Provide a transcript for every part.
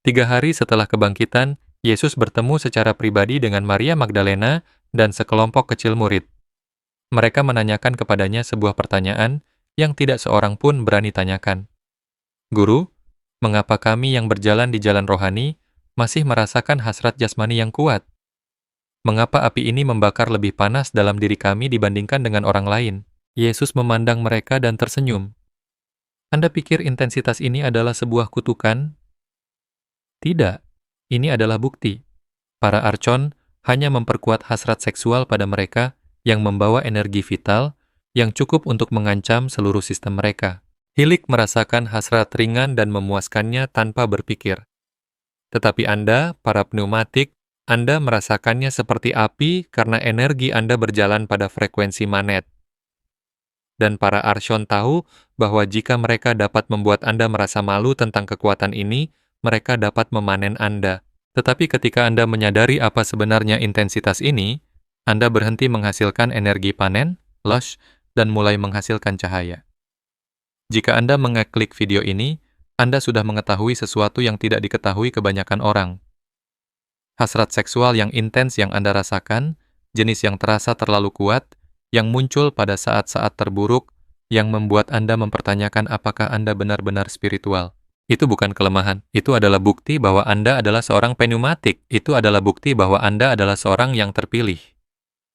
3 hari setelah kebangkitan, Yesus bertemu secara pribadi dengan Maria Magdalena dan sekelompok kecil murid. Mereka menanyakan kepadanya sebuah pertanyaan yang tidak seorang pun berani tanyakan. Guru, mengapa kami yang berjalan di jalan rohani masih merasakan hasrat jasmani yang kuat? Mengapa api ini membakar lebih panas dalam diri kami dibandingkan dengan orang lain? Yesus memandang mereka dan tersenyum. Anda pikir intensitas ini adalah sebuah kutukan? Tidak, ini adalah bukti. Para archon hanya memperkuat hasrat seksual pada mereka yang membawa energi vital yang cukup untuk mengancam seluruh sistem mereka. Hilik merasakan hasrat ringan dan memuaskannya tanpa berpikir. Tetapi Anda, para pneumatik, Anda merasakannya seperti api karena energi Anda berjalan pada frekuensi manet. Dan para archon tahu bahwa jika mereka dapat membuat Anda merasa malu tentang kekuatan ini, mereka dapat memanen Anda. Tetapi ketika Anda menyadari apa sebenarnya intensitas ini, Anda berhenti menghasilkan energi panen, lush, dan mulai menghasilkan cahaya. Jika Anda mengeklik video ini, Anda sudah mengetahui sesuatu yang tidak diketahui kebanyakan orang. Hasrat seksual yang intens yang Anda rasakan, jenis yang terasa terlalu kuat, yang muncul pada saat-saat terburuk, yang membuat Anda mempertanyakan apakah Anda benar-benar spiritual. Itu bukan kelemahan. Itu adalah bukti bahwa Anda adalah seorang pneumatik. Itu adalah bukti bahwa Anda adalah seorang yang terpilih.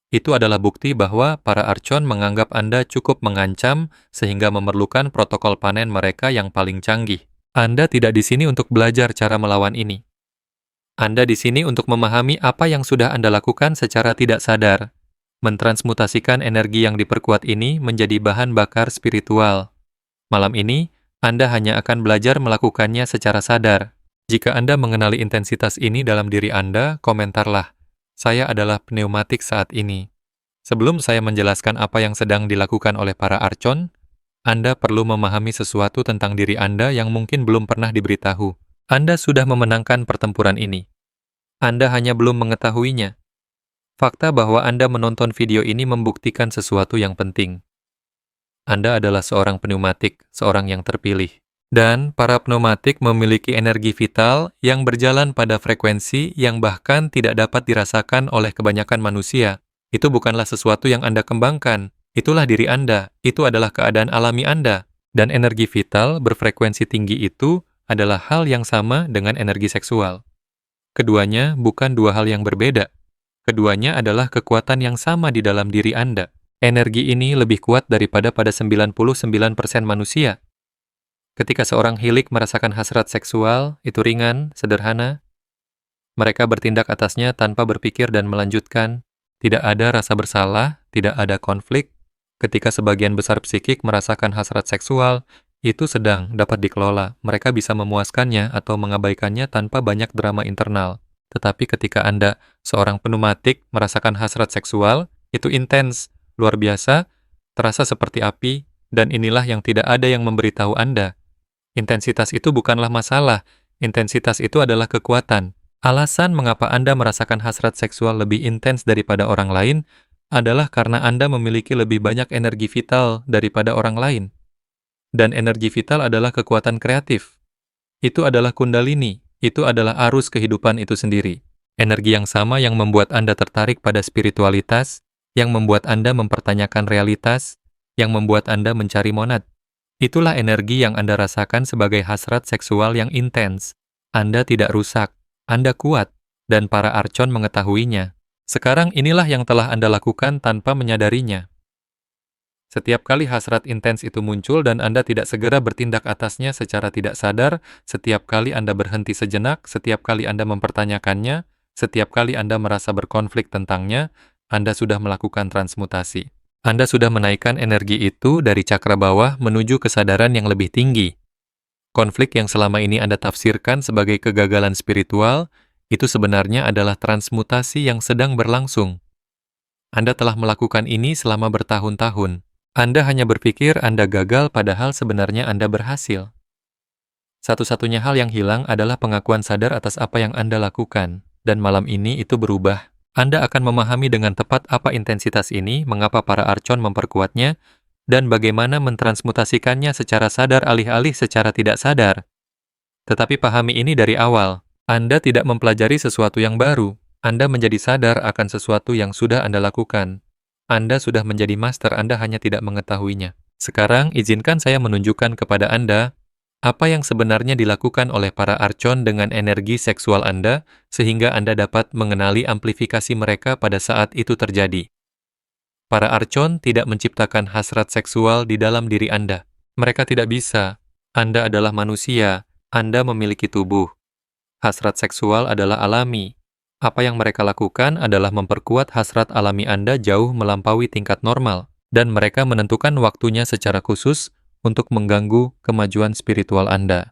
Itu adalah bukti bahwa para archon menganggap Anda cukup mengancam sehingga memerlukan protokol panen mereka yang paling canggih. Anda tidak di sini untuk belajar cara melawan ini. Anda di sini untuk memahami apa yang sudah Anda lakukan secara tidak sadar. Mentransmutasikan energi yang diperkuat ini menjadi bahan bakar spiritual. Malam ini, Anda hanya akan belajar melakukannya secara sadar. Jika Anda mengenali intensitas ini dalam diri Anda, komentarlah, "Saya adalah pneumatik saat ini." Sebelum saya menjelaskan apa yang sedang dilakukan oleh para archon, Anda perlu memahami sesuatu tentang diri Anda yang mungkin belum pernah diberitahu. Anda sudah memenangkan pertempuran ini. Anda hanya belum mengetahuinya. Fakta bahwa Anda menonton video ini membuktikan sesuatu yang penting. Anda adalah seorang pneumatik, seorang yang terpilih. Dan para pneumatik memiliki energi vital yang berjalan pada frekuensi yang bahkan tidak dapat dirasakan oleh kebanyakan manusia. Itu bukanlah sesuatu yang Anda kembangkan. Itulah diri Anda. Itu adalah keadaan alami Anda. Dan energi vital berfrekuensi tinggi itu adalah hal yang sama dengan energi seksual. Keduanya bukan dua hal yang berbeda. Keduanya adalah kekuatan yang sama di dalam diri Anda. Energi ini lebih kuat daripada pada 99% manusia. Ketika seorang hilik merasakan hasrat seksual, itu ringan, sederhana. Mereka bertindak atasnya tanpa berpikir dan melanjutkan. Tidak ada rasa bersalah, tidak ada konflik. Ketika sebagian besar psikik merasakan hasrat seksual, itu sedang dapat dikelola. Mereka bisa memuaskannya atau mengabaikannya tanpa banyak drama internal. Tetapi ketika Anda, seorang pneumatik, merasakan hasrat seksual, itu intens, luar biasa, terasa seperti api, dan inilah yang tidak ada yang memberitahu Anda. Intensitas itu bukanlah masalah, intensitas itu adalah kekuatan. Alasan mengapa Anda merasakan hasrat seksual lebih intens daripada orang lain adalah karena Anda memiliki lebih banyak energi vital daripada orang lain. Dan energi vital adalah kekuatan kreatif. Itu adalah kundalini. Itu adalah arus kehidupan itu sendiri. Energi yang sama yang membuat Anda tertarik pada spiritualitas, yang membuat Anda mempertanyakan realitas, yang membuat Anda mencari monad. Itulah energi yang Anda rasakan sebagai hasrat seksual yang intens. Anda tidak rusak, Anda kuat, dan para archon mengetahuinya. Sekarang inilah yang telah Anda lakukan tanpa menyadarinya. Setiap kali hasrat intens itu muncul dan Anda tidak segera bertindak atasnya secara tidak sadar, setiap kali Anda berhenti sejenak, setiap kali Anda mempertanyakannya, setiap kali Anda merasa berkonflik tentangnya, Anda sudah melakukan transmutasi. Anda sudah menaikkan energi itu dari cakra bawah menuju kesadaran yang lebih tinggi. Konflik yang selama ini Anda tafsirkan sebagai kegagalan spiritual, itu sebenarnya adalah transmutasi yang sedang berlangsung. Anda telah melakukan ini selama bertahun-tahun. Anda hanya berpikir Anda gagal padahal sebenarnya Anda berhasil. Satu-satunya hal yang hilang adalah pengakuan sadar atas apa yang Anda lakukan. Dan malam ini itu berubah. Anda akan memahami dengan tepat apa intensitas ini, mengapa para archon memperkuatnya, dan bagaimana mentransmutasikannya secara sadar alih-alih secara tidak sadar. Tetapi pahami ini dari awal. Anda tidak mempelajari sesuatu yang baru. Anda menjadi sadar akan sesuatu yang sudah Anda lakukan. Anda sudah menjadi master, Anda hanya tidak mengetahuinya. Sekarang, izinkan saya menunjukkan kepada Anda apa yang sebenarnya dilakukan oleh para archon dengan energi seksual Anda, sehingga Anda dapat mengenali amplifikasi mereka pada saat itu terjadi. Para archon tidak menciptakan hasrat seksual di dalam diri Anda. Mereka tidak bisa. Anda adalah manusia. Anda memiliki tubuh. Hasrat seksual adalah alami. Apa yang mereka lakukan adalah memperkuat hasrat alami Anda jauh melampaui tingkat normal, dan mereka menentukan waktunya secara khusus untuk mengganggu kemajuan spiritual Anda.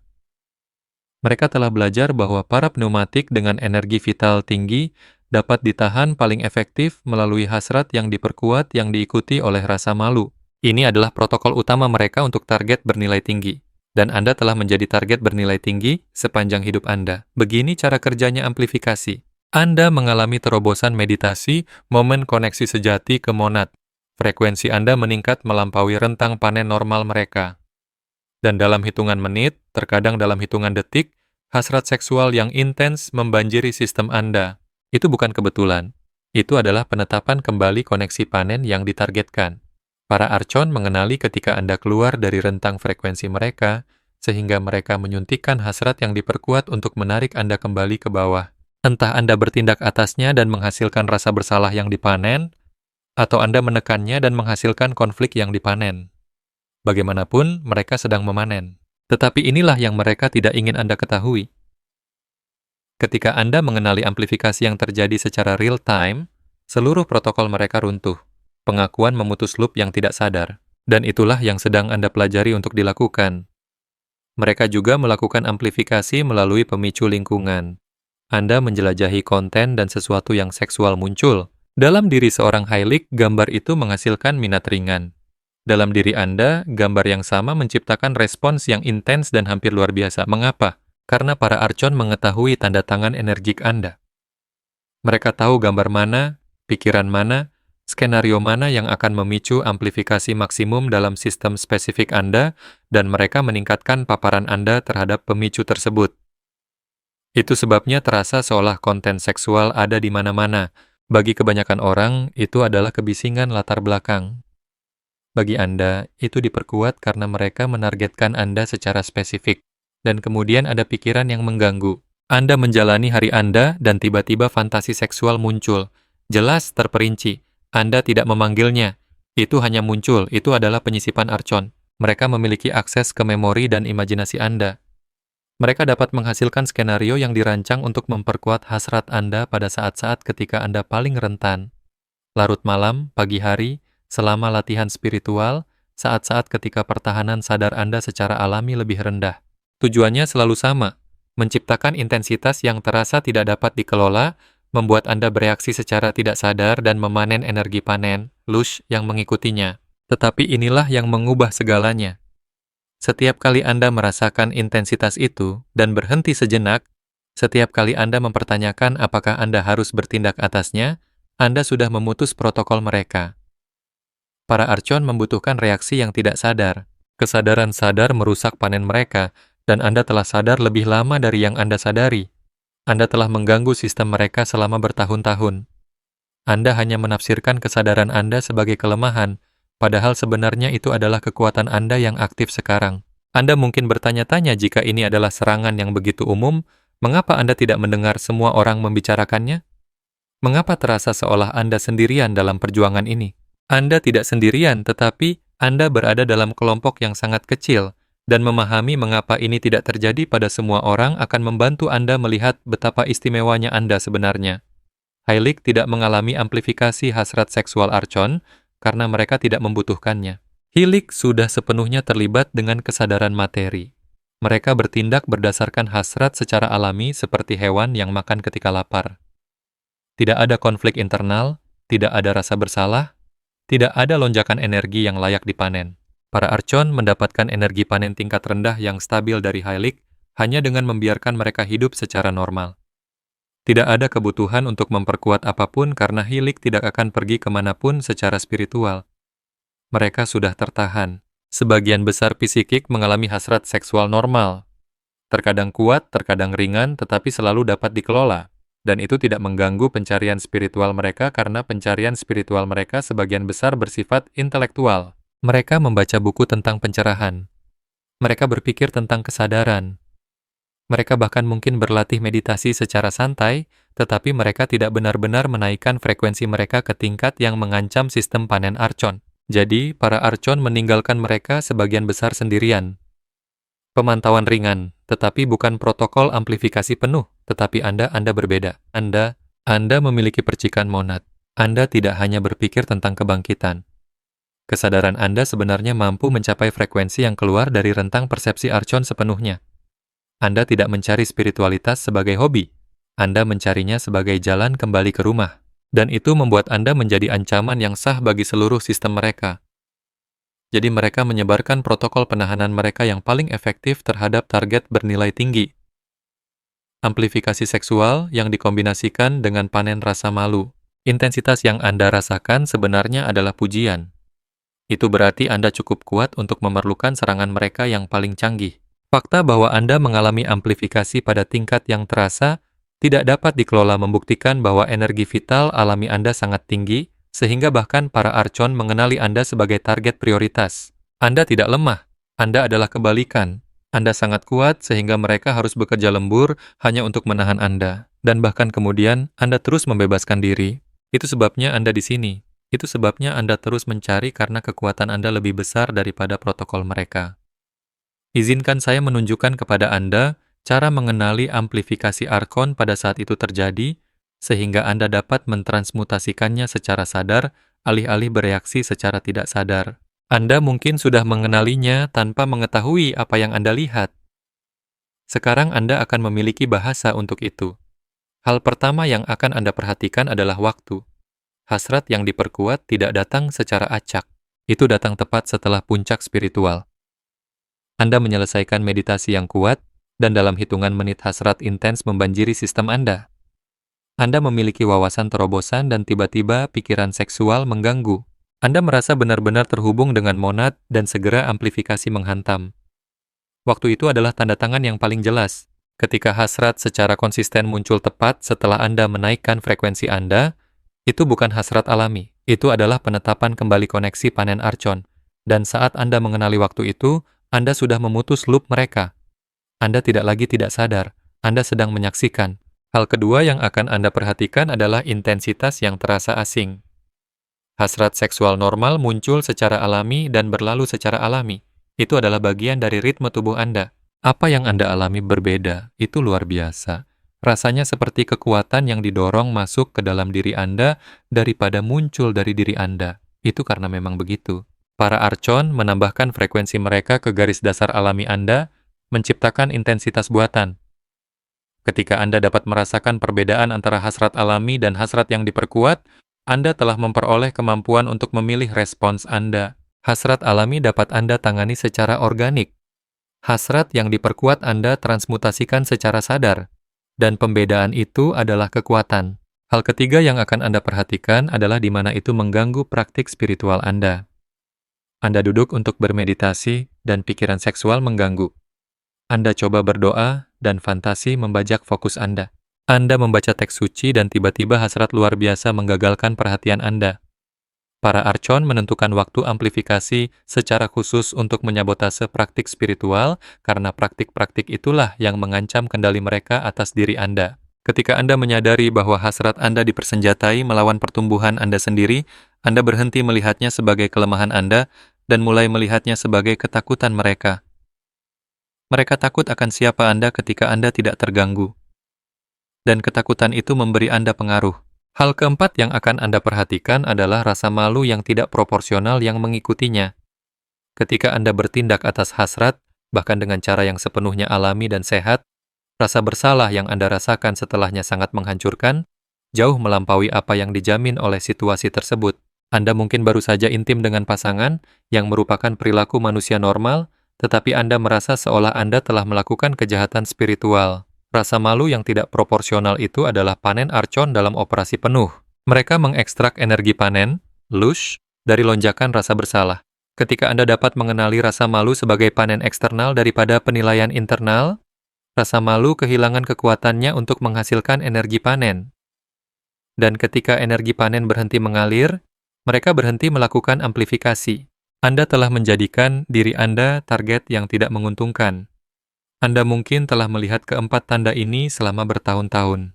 Mereka telah belajar bahwa para pneumatik dengan energi vital tinggi dapat ditahan paling efektif melalui hasrat yang diperkuat yang diikuti oleh rasa malu. Ini adalah protokol utama mereka untuk target bernilai tinggi. Dan Anda telah menjadi target bernilai tinggi sepanjang hidup Anda. Begini cara kerjanya amplifikasi. Anda mengalami terobosan meditasi, momen koneksi sejati ke monad. Frekuensi Anda meningkat melampaui rentang panen normal mereka. Dan dalam hitungan menit, terkadang dalam hitungan detik, hasrat seksual yang intens membanjiri sistem Anda. Itu bukan kebetulan. Itu adalah penetapan kembali koneksi panen yang ditargetkan. Para archon mengenali ketika Anda keluar dari rentang frekuensi mereka, sehingga mereka menyuntikkan hasrat yang diperkuat untuk menarik Anda kembali ke bawah. Entah Anda bertindak atasnya dan menghasilkan rasa bersalah yang dipanen, atau Anda menekannya dan menghasilkan konflik yang dipanen. Bagaimanapun, mereka sedang memanen. Tetapi inilah yang mereka tidak ingin Anda ketahui. Ketika Anda mengenali amplifikasi yang terjadi secara real time, seluruh protokol mereka runtuh. Pengakuan memutus loop yang tidak sadar. Dan itulah yang sedang Anda pelajari untuk dilakukan. Mereka juga melakukan amplifikasi melalui pemicu lingkungan. Anda menjelajahi konten dan sesuatu yang seksual muncul. Dalam diri seorang Hylic, gambar itu menghasilkan minat ringan. Dalam diri Anda, gambar yang sama menciptakan respons yang intens dan hampir luar biasa. Mengapa? Karena para archon mengetahui tanda tangan energik Anda. Mereka tahu gambar mana, pikiran mana, skenario mana yang akan memicu amplifikasi maksimum dalam sistem spesifik Anda, dan mereka meningkatkan paparan Anda terhadap pemicu tersebut. Itu sebabnya terasa seolah konten seksual ada di mana-mana. Bagi kebanyakan orang, itu adalah kebisingan latar belakang. Bagi Anda, itu diperkuat karena mereka menargetkan Anda secara spesifik, dan kemudian ada pikiran yang mengganggu. Anda menjalani hari Anda, dan tiba-tiba fantasi seksual muncul. Jelas terperinci. Anda tidak memanggilnya. Itu hanya muncul. Itu adalah penyisipan archon. Mereka memiliki akses ke memori dan imajinasi Anda. Mereka dapat menghasilkan skenario yang dirancang untuk memperkuat hasrat Anda pada saat-saat ketika Anda paling rentan. Larut malam, pagi hari, selama latihan spiritual, saat-saat ketika pertahanan sadar Anda secara alami lebih rendah. Tujuannya selalu sama, menciptakan intensitas yang terasa tidak dapat dikelola, membuat Anda bereaksi secara tidak sadar dan memanen energi panen, lush, yang mengikutinya. Tetapi inilah yang mengubah segalanya. Setiap kali Anda merasakan intensitas itu dan berhenti sejenak, setiap kali Anda mempertanyakan apakah Anda harus bertindak atasnya, Anda sudah memutus protokol mereka. Para archon membutuhkan reaksi yang tidak sadar. Kesadaran sadar merusak panen mereka, dan Anda telah sadar lebih lama dari yang Anda sadari. Anda telah mengganggu sistem mereka selama bertahun-tahun. Anda hanya menafsirkan kesadaran Anda sebagai kelemahan, padahal sebenarnya itu adalah kekuatan Anda yang aktif sekarang. Anda mungkin bertanya-tanya jika ini adalah serangan yang begitu umum, mengapa Anda tidak mendengar semua orang membicarakannya? Mengapa terasa seolah Anda sendirian dalam perjuangan ini? Anda tidak sendirian, tetapi Anda berada dalam kelompok yang sangat kecil, dan memahami mengapa ini tidak terjadi pada semua orang akan membantu Anda melihat betapa istimewanya Anda sebenarnya. Hylic tidak mengalami amplifikasi hasrat seksual archon karena mereka tidak membutuhkannya. Hylic sudah sepenuhnya terlibat dengan kesadaran materi. Mereka bertindak berdasarkan hasrat secara alami seperti hewan yang makan ketika lapar. Tidak ada konflik internal, tidak ada rasa bersalah, tidak ada lonjakan energi yang layak dipanen. Para archon mendapatkan energi panen tingkat rendah yang stabil dari Hylic hanya dengan membiarkan mereka hidup secara normal. Tidak ada kebutuhan untuk memperkuat apapun karena Hylic tidak akan pergi kemanapun secara spiritual. Mereka sudah tertahan. Sebagian besar psikik mengalami hasrat seksual normal. Terkadang kuat, terkadang ringan, tetapi selalu dapat dikelola. Dan itu tidak mengganggu pencarian spiritual mereka karena pencarian spiritual mereka sebagian besar bersifat intelektual. Mereka membaca buku tentang pencerahan. Mereka berpikir tentang kesadaran. Mereka bahkan mungkin berlatih meditasi secara santai, tetapi mereka tidak benar-benar menaikkan frekuensi mereka ke tingkat yang mengancam sistem panen archon. Jadi, para archon meninggalkan mereka sebagian besar sendirian. Pemantauan ringan, tetapi bukan protokol amplifikasi penuh, tetapi Anda berbeda. Anda memiliki percikan monad. Anda tidak hanya berpikir tentang kebangkitan. Kesadaran Anda sebenarnya mampu mencapai frekuensi yang keluar dari rentang persepsi archon sepenuhnya. Anda tidak mencari spiritualitas sebagai hobi. Anda mencarinya sebagai jalan kembali ke rumah. Dan itu membuat Anda menjadi ancaman yang sah bagi seluruh sistem mereka. Jadi mereka menyebarkan protokol penahanan mereka yang paling efektif terhadap target bernilai tinggi. Amplifikasi seksual yang dikombinasikan dengan panen rasa malu. Intensitas yang Anda rasakan sebenarnya adalah pujian. Itu berarti Anda cukup kuat untuk memerlukan serangan mereka yang paling canggih. Fakta bahwa Anda mengalami amplifikasi pada tingkat yang terasa tidak dapat dikelola membuktikan bahwa energi vital alami Anda sangat tinggi, sehingga bahkan para archon mengenali Anda sebagai target prioritas. Anda tidak lemah, Anda adalah kebalikan. Anda sangat kuat sehingga mereka harus bekerja lembur hanya untuk menahan Anda. Dan bahkan kemudian Anda terus membebaskan diri. Itu sebabnya Anda di sini. Itu sebabnya Anda terus mencari karena kekuatan Anda lebih besar daripada protokol mereka. Izinkan saya menunjukkan kepada Anda cara mengenali amplifikasi archon pada saat itu terjadi, sehingga Anda dapat mentransmutasikannya secara sadar, alih-alih bereaksi secara tidak sadar. Anda mungkin sudah mengenalinya tanpa mengetahui apa yang Anda lihat. Sekarang Anda akan memiliki bahasa untuk itu. Hal pertama yang akan Anda perhatikan adalah waktu. Hasrat yang diperkuat tidak datang secara acak. Itu datang tepat setelah puncak spiritual. Anda menyelesaikan meditasi yang kuat, dan dalam hitungan menit hasrat intens membanjiri sistem Anda. Anda memiliki wawasan terobosan dan tiba-tiba pikiran seksual mengganggu. Anda merasa benar-benar terhubung dengan monad dan segera amplifikasi menghantam. Waktu itu adalah tanda tangan yang paling jelas. Ketika hasrat secara konsisten muncul tepat setelah Anda menaikkan frekuensi Anda, itu bukan hasrat alami. Itu adalah penetapan kembali koneksi panen archon. Dan saat Anda mengenali waktu itu, Anda sudah memutus loop mereka. Anda tidak lagi tidak sadar. Anda sedang menyaksikan. Hal kedua yang akan Anda perhatikan adalah intensitas yang terasa asing. Hasrat seksual normal muncul secara alami dan berlalu secara alami. Itu adalah bagian dari ritme tubuh Anda. Apa yang Anda alami berbeda, itu luar biasa. Rasanya seperti kekuatan yang didorong masuk ke dalam diri Anda daripada muncul dari diri Anda. Itu karena memang begitu. Para archon menambahkan frekuensi mereka ke garis dasar alami Anda, menciptakan intensitas buatan. Ketika Anda dapat merasakan perbedaan antara hasrat alami dan hasrat yang diperkuat, Anda telah memperoleh kemampuan untuk memilih respons Anda. Hasrat alami dapat Anda tangani secara organik. Hasrat yang diperkuat Anda transmutasikan secara sadar. Dan pembedaan itu adalah kekuatan. Hal ketiga yang akan Anda perhatikan adalah di mana itu mengganggu praktik spiritual Anda. Anda duduk untuk bermeditasi dan pikiran seksual mengganggu. Anda coba berdoa dan fantasi membajak fokus Anda. Anda membaca teks suci dan tiba-tiba hasrat luar biasa menggagalkan perhatian Anda. Para archon menentukan waktu amplifikasi secara khusus untuk menyabotase praktik spiritual karena praktik-praktik itulah yang mengancam kendali mereka atas diri Anda. Ketika Anda menyadari bahwa hasrat Anda dipersenjatai melawan pertumbuhan Anda sendiri, Anda berhenti melihatnya sebagai kelemahan Anda dan mulai melihatnya sebagai ketakutan mereka. Mereka takut akan siapa Anda ketika Anda tidak terganggu. Dan ketakutan itu memberi Anda pengaruh. Hal keempat yang akan Anda perhatikan adalah rasa malu yang tidak proporsional yang mengikutinya. Ketika Anda bertindak atas hasrat, bahkan dengan cara yang sepenuhnya alami dan sehat, rasa bersalah yang Anda rasakan setelahnya sangat menghancurkan, jauh melampaui apa yang dijamin oleh situasi tersebut. Anda mungkin baru saja intim dengan pasangan yang merupakan perilaku manusia normal, tetapi Anda merasa seolah Anda telah melakukan kejahatan spiritual. Rasa malu yang tidak proporsional itu adalah panen archon dalam operasi penuh. Mereka mengekstrak energi panen, lush, dari lonjakan rasa bersalah. Ketika Anda dapat mengenali rasa malu sebagai panen eksternal daripada penilaian internal, Rasa malu kehilangan kekuatannya untuk menghasilkan energi panen. Dan ketika energi panen berhenti mengalir, mereka berhenti melakukan amplifikasi. Anda telah menjadikan diri Anda target yang tidak menguntungkan. Anda mungkin telah melihat keempat tanda ini selama bertahun-tahun.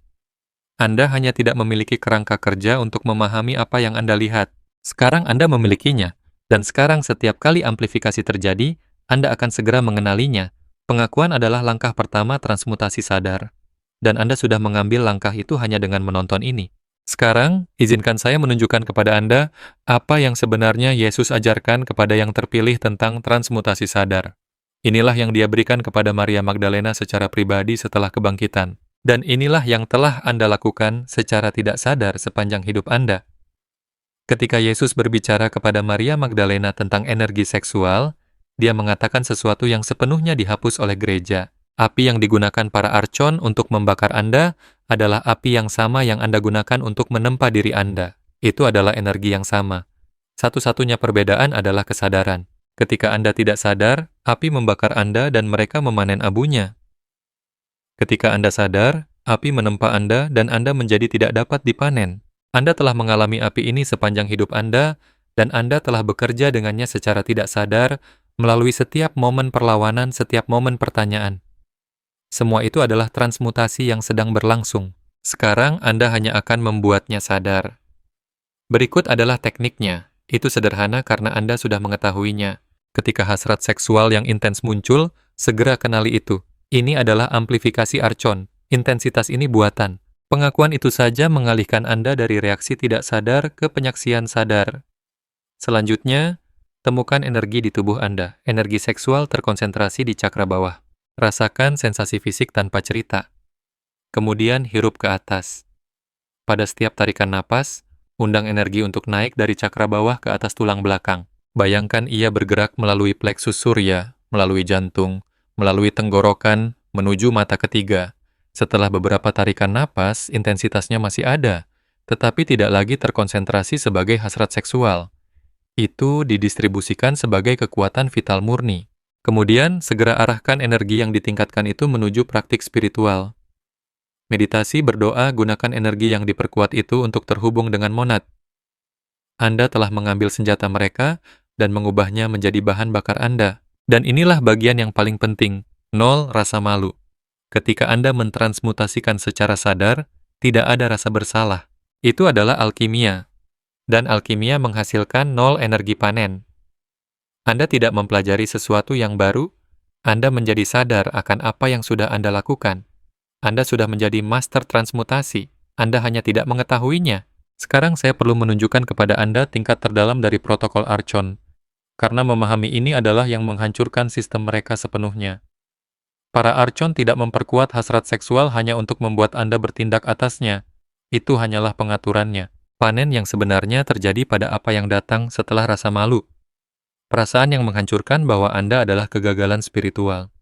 Anda hanya tidak memiliki kerangka kerja untuk memahami apa yang Anda lihat. Sekarang Anda memilikinya, dan sekarang setiap kali amplifikasi terjadi, Anda akan segera mengenalinya. Pengakuan adalah langkah pertama transmutasi sadar, dan Anda sudah mengambil langkah itu hanya dengan menonton ini. Sekarang, izinkan saya menunjukkan kepada Anda apa yang sebenarnya Yesus ajarkan kepada yang terpilih tentang transmutasi sadar. Inilah yang Dia berikan kepada Maria Magdalena secara pribadi setelah kebangkitan. Dan inilah yang telah Anda lakukan secara tidak sadar sepanjang hidup Anda. Ketika Yesus berbicara kepada Maria Magdalena tentang energi seksual, Dia mengatakan sesuatu yang sepenuhnya dihapus oleh gereja. Api yang digunakan para archon untuk membakar Anda adalah api yang sama yang Anda gunakan untuk menempa diri Anda. Itu adalah energi yang sama. Satu-satunya perbedaan adalah kesadaran. Ketika Anda tidak sadar, api membakar Anda dan mereka memanen abunya. Ketika Anda sadar, api menempa Anda dan Anda menjadi tidak dapat dipanen. Anda telah mengalami api ini sepanjang hidup Anda, dan Anda telah bekerja dengannya secara tidak sadar melalui setiap momen perlawanan, setiap momen pertanyaan. Semua itu adalah transmutasi yang sedang berlangsung. Sekarang Anda hanya akan membuatnya sadar. Berikut adalah tekniknya. Itu sederhana karena Anda sudah mengetahuinya. Ketika hasrat seksual yang intens muncul, segera kenali itu. Ini adalah amplifikasi archon. Intensitas ini buatan. Pengakuan itu saja mengalihkan Anda dari reaksi tidak sadar ke penyaksian sadar. Selanjutnya, temukan energi di tubuh Anda. Energi seksual terkonsentrasi di cakra bawah. Rasakan sensasi fisik tanpa cerita. Kemudian hirup ke atas. Pada setiap tarikan napas, undang energi untuk naik dari cakra bawah ke atas tulang belakang. Bayangkan ia bergerak melalui pleksus surya, melalui jantung, melalui tenggorokan, menuju mata ketiga. Setelah beberapa tarikan napas, intensitasnya masih ada, tetapi tidak lagi terkonsentrasi sebagai hasrat seksual. Itu didistribusikan sebagai kekuatan vital murni. Kemudian, segera arahkan energi yang ditingkatkan itu menuju praktik spiritual. Meditasi, berdoa, gunakan energi yang diperkuat itu untuk terhubung dengan monad. Anda telah mengambil senjata mereka dan mengubahnya menjadi bahan bakar Anda. Dan inilah bagian yang paling penting, 0 rasa malu. Ketika Anda mentransmutasikan secara sadar, tidak ada rasa bersalah. Itu adalah alkimia. Dan alkimia menghasilkan 0 energi panen. Anda tidak mempelajari sesuatu yang baru, Anda menjadi sadar akan apa yang sudah Anda lakukan. Anda sudah menjadi master transmutasi, Anda hanya tidak mengetahuinya. Sekarang saya perlu menunjukkan kepada Anda tingkat terdalam dari protokol archon, karena memahami ini adalah yang menghancurkan sistem mereka sepenuhnya. Para archon tidak memperkuat hasrat seksual hanya untuk membuat Anda bertindak atasnya. Itu hanyalah pengaturannya. Panen yang sebenarnya terjadi pada apa yang datang setelah rasa malu. Perasaan yang menghancurkan bahwa Anda adalah kegagalan spiritual.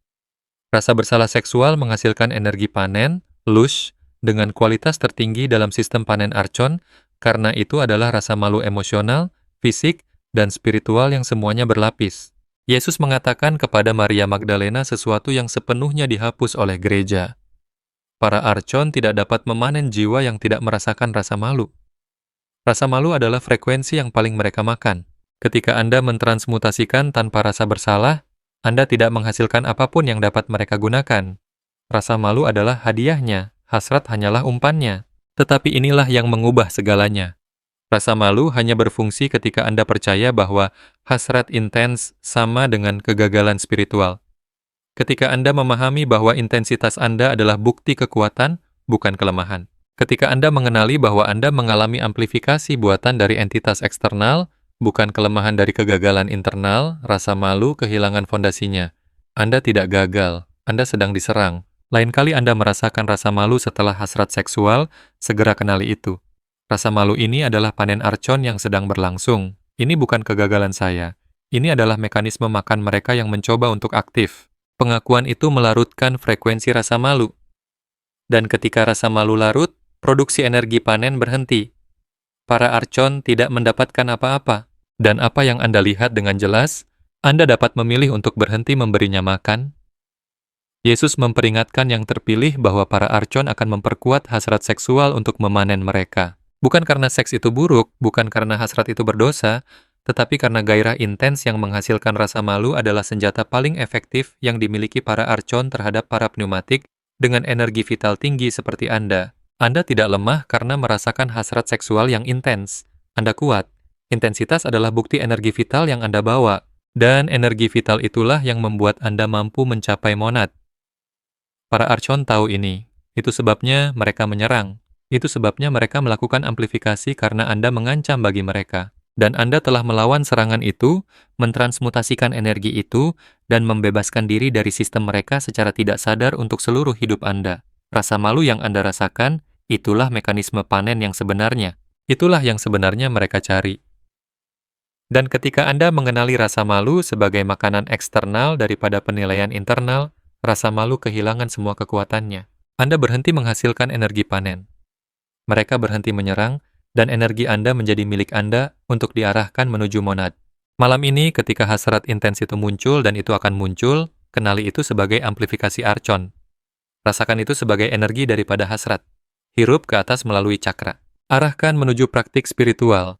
Rasa bersalah seksual menghasilkan energi panen, lush, dengan kualitas tertinggi dalam sistem panen archon, karena itu adalah rasa malu emosional, fisik, dan spiritual yang semuanya berlapis. Yesus mengatakan kepada Maria Magdalena sesuatu yang sepenuhnya dihapus oleh gereja. Para archon tidak dapat memanen jiwa yang tidak merasakan rasa malu. Rasa malu adalah frekuensi yang paling mereka makan. Ketika Anda mentransmutasikan tanpa rasa bersalah, Anda tidak menghasilkan apapun yang dapat mereka gunakan. Rasa malu adalah hadiahnya, hasrat hanyalah umpannya. Tetapi inilah yang mengubah segalanya. Rasa malu hanya berfungsi ketika Anda percaya bahwa hasrat intens sama dengan kegagalan spiritual. Ketika Anda memahami bahwa intensitas Anda adalah bukti kekuatan, bukan kelemahan. Ketika Anda mengenali bahwa Anda mengalami amplifikasi buatan dari entitas eksternal, bukan kelemahan dari kegagalan internal, rasa malu kehilangan fondasinya. Anda tidak gagal, Anda sedang diserang. Lain kali Anda merasakan rasa malu setelah hasrat seksual, segera kenali itu. Rasa malu ini adalah panen archon yang sedang berlangsung. Ini bukan kegagalan saya. Ini adalah mekanisme makan mereka yang mencoba untuk aktif. Pengakuan itu melarutkan frekuensi rasa malu. Dan ketika rasa malu larut, produksi energi panen berhenti. Para archon tidak mendapatkan apa-apa. Dan apa yang Anda lihat dengan jelas, Anda dapat memilih untuk berhenti memberinya makan, Yesus memperingatkan yang terpilih bahwa para archon akan memperkuat hasrat seksual untuk memanen mereka. Bukan karena seks itu buruk, bukan karena hasrat itu berdosa, tetapi karena gairah intens yang menghasilkan rasa malu adalah senjata paling efektif yang dimiliki para archon terhadap para pneumatik dengan energi vital tinggi seperti Anda. Anda tidak lemah karena merasakan hasrat seksual yang intens. Anda kuat. Intensitas adalah bukti energi vital yang Anda bawa, dan energi vital itulah yang membuat Anda mampu mencapai monad. Para archon tahu ini. Itu sebabnya mereka menyerang. Itu sebabnya mereka melakukan amplifikasi karena Anda mengancam bagi mereka. Dan Anda telah melawan serangan itu, mentransmutasikan energi itu, dan membebaskan diri dari sistem mereka secara tidak sadar untuk seluruh hidup Anda. Rasa malu yang Anda rasakan, itulah mekanisme panen yang sebenarnya. Itulah yang sebenarnya mereka cari. Dan ketika Anda mengenali rasa malu sebagai makanan eksternal daripada penilaian internal, rasa malu kehilangan semua kekuatannya. Anda berhenti menghasilkan energi panen. Mereka berhenti menyerang, dan energi Anda menjadi milik Anda untuk diarahkan menuju monad. Malam ini, ketika hasrat intens itu muncul dan itu akan muncul, kenali itu sebagai amplifikasi archon. Rasakan itu sebagai energi daripada hasrat. Hirup ke atas melalui cakra. Arahkan menuju praktik spiritual.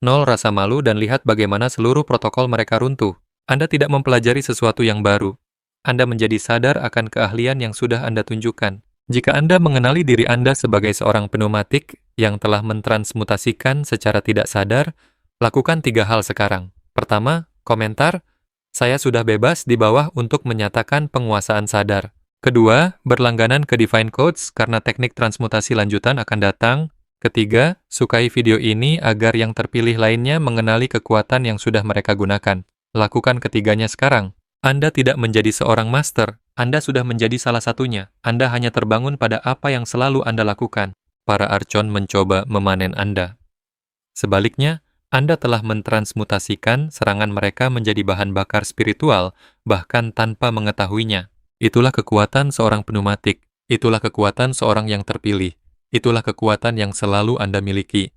Nol rasa malu dan lihat bagaimana seluruh protokol mereka runtuh. Anda tidak mempelajari sesuatu yang baru. Anda menjadi sadar akan keahlian yang sudah Anda tunjukkan. Jika Anda mengenali diri Anda sebagai seorang pneumatik yang telah mentransmutasikan secara tidak sadar, lakukan 3 hal sekarang. Pertama, komentar, saya sudah bebas di bawah untuk menyatakan penguasaan sadar. Kedua, berlangganan ke Divine Codes karena teknik transmutasi lanjutan akan datang. Ketiga, sukai video ini agar yang terpilih lainnya mengenali kekuatan yang sudah mereka gunakan. Lakukan ketiganya sekarang. Anda tidak menjadi seorang master, Anda sudah menjadi salah satunya. Anda hanya terbangun pada apa yang selalu Anda lakukan. Para archon mencoba memanen Anda. Sebaliknya, Anda telah mentransmutasikan serangan mereka menjadi bahan bakar spiritual, bahkan tanpa mengetahuinya. Itulah kekuatan seorang pneumatik. Itulah kekuatan seorang yang terpilih. Itulah kekuatan yang selalu Anda miliki.